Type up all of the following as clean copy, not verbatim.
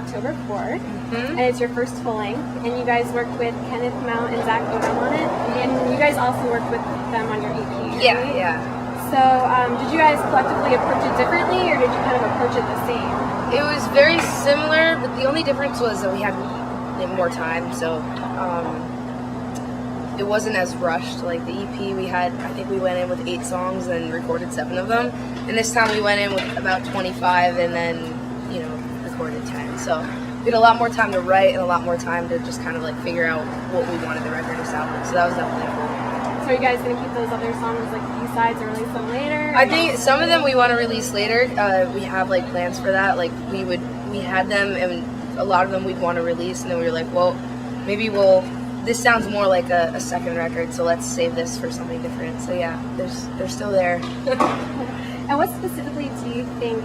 October 4th, and it's your first full length. And you guys worked with Kenneth Mount and Zach Odom on it, and you guys also worked with them on your EP. Yeah, right? yeah. So did you guys collectively approach it differently, or did you kind of approach it the same? It was very similar, but the only difference was that we had more time, so it wasn't as rushed. Like the EP, I think we went in with 8 songs and recorded 7 of them, and this time we went in with about 25 and then, recorded 10. So we had a lot more time to write and a lot more time to just kind of like figure out what we wanted the record to sound like. So that was definitely cool. So are you guys going to keep those other songs like B-sides or release them later? I think some of them we want to release later. We have like plans for that. Like we had them, and a lot of them we'd want to release, and then we were like, well, maybe this sounds more like a second record, so let's save this for something different. So yeah, they're still there. And what specifically do you think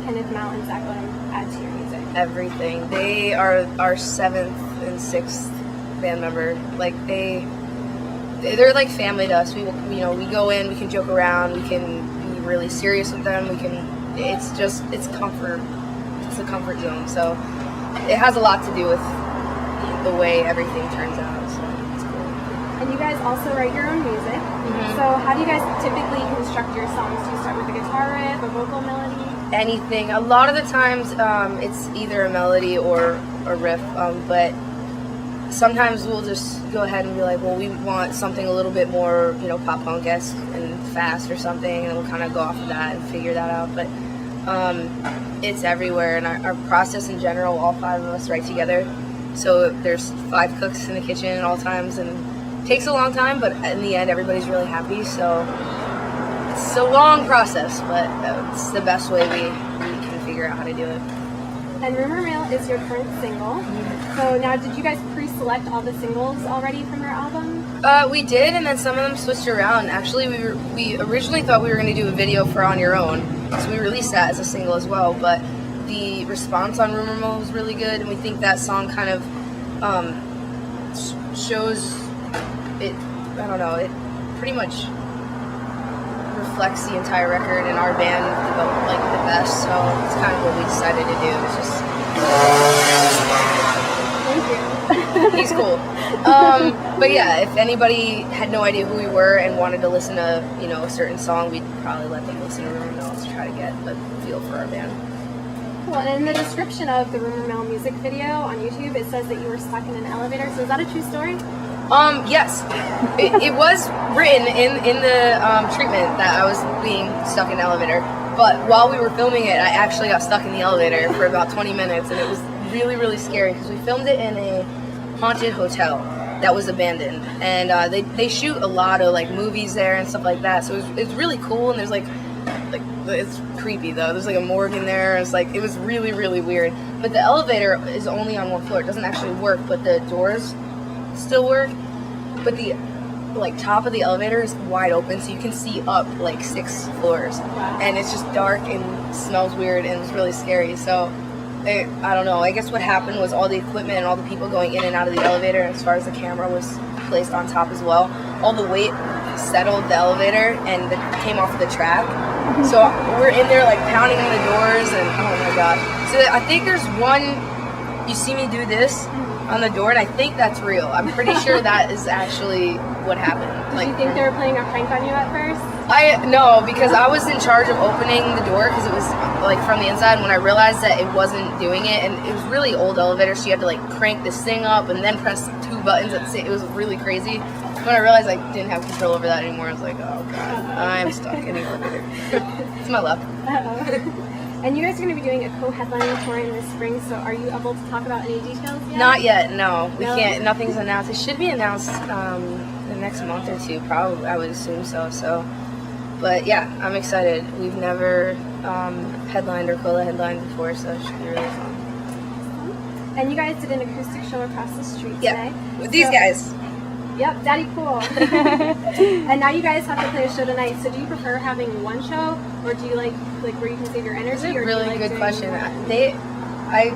Kenneth Mount and Zach Odom add to your music? Everything. They are our 7th and 6th band member. Like they're like family to us. We go in, we can joke around, we can be really serious with them. It's comfort. It's a comfort zone. So it has a lot to do with the way everything turns out. So it's cool. And you guys also write your own music. Mm-hmm. So how do you guys typically construct your songs? Do you start with a guitar riff, a vocal melody? Anything. A lot of the times it's either a melody or a riff, but sometimes we'll just go ahead and be like, well, we want something a little bit more, pop punk-esque and fast or something, and we'll kind of go off of that and figure that out. But it's everywhere, and our process in general, all 5 of us write together. So there's 5 cooks in the kitchen at all times, and it takes a long time, but in the end, everybody's really happy. So it's a long process, but it's the best way we can figure out how to do it. And Rumor Mill is your current single. Mm-hmm. So now, did you guys pre-select all the singles already from your album? We did, and then some of them switched around. Actually, we originally thought we were going to do a video for On Your Own, so we released that as a single as well, but the response on Rumor Mill was really good, and we think that song kind of shows it. I don't know. It pretty much reflects the entire record, and our band like the best. So it's kind of what we decided to do. It's just Thank you. he's cool. But yeah, if anybody had no idea who we were and wanted to listen to a certain song, we'd probably let them listen to Rumor Mill to try to get a feel for our band. Cool. And in the description of the Rumor Mill music video on YouTube, it says that you were stuck in an elevator. So is that a true story? Yes. It was written in the treatment that I was being stuck in an elevator. But while we were filming it, I actually got stuck in the elevator for about 20 minutes, and it was really, really scary because we filmed it in a haunted hotel that was abandoned, and they shoot a lot of like movies there and stuff like that. So it's really cool, and there's like it's creepy though. There's like a morgue in there. It was really, really weird. But the elevator is only on 1 floor. It doesn't actually work, but the doors still work. But the top of the elevator is wide open, so you can see up like 6 floors. Wow. And it's just dark and smells weird, and it's really scary. So I don't know. I guess what happened was all the equipment and all the people going in and out of the elevator, as far as the camera was placed on top as well, all the weight settled the elevator and came off the track. So we're in there like pounding on the doors, and oh my god. So I think there's one, you see me do this on the door, and I think that's real. I'm pretty sure that is actually what happened. Did you think they were playing a prank on you at first? No, because I was in charge of opening the door because it was like from the inside. And when I realized that it wasn't doing it, and it was really old elevator, so you had to like crank this thing up and then press 2 buttons at the same. It was really crazy. When I realized I didn't have control over that anymore, I was like, oh god, I'm stuck in an elevator. It's my luck. And you guys are going to be doing a co-headlining tour in the spring, so are you able to talk about any details yet? Not yet, no. We No? can't. Nothing's announced. It should be announced the next month or 2, probably. I would assume so. But yeah, I'm excited. We've never headlined or co-headlined before, so it should be really fun. And you guys did an acoustic show across the street Yeah, today. with these guys. Yep, Daddy Cool. And now you guys have to play a show tonight. So do you prefer having one show, or do you like where you can save your energy? That's a or really do you like good doing question. one? I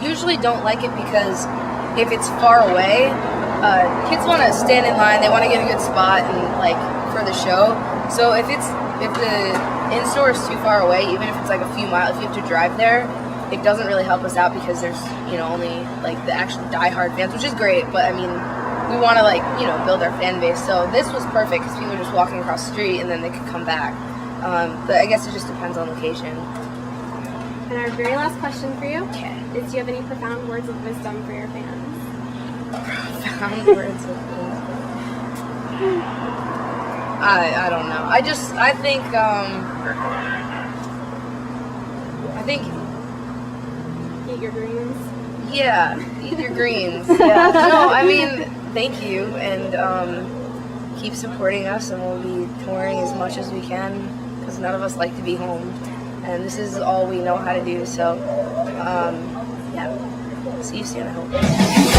usually don't like it because if it's far away, kids want to stand in line. They want to get a good spot and like for the show. So if the in-store is too far away, even if it's like a few miles, if you have to drive there, it doesn't really help us out because there's, you know, only like the actual diehard fans, which is great, but I mean, we want to, like, you know, build our fan base. So this was perfect because people are just walking across the street and then they could come back. But I guess it just depends on location. And our very last question for you Okay. is, do you have any profound words of wisdom for your fans? Profound words of wisdom. I don't know. I think Eat your greens. yeah, eat your greens. Yeah. No, I mean, thank you, and keep supporting us, and we'll be touring as much as we can because none of us like to be home, and this is all we know how to do. So, yeah, see you soon, I hope.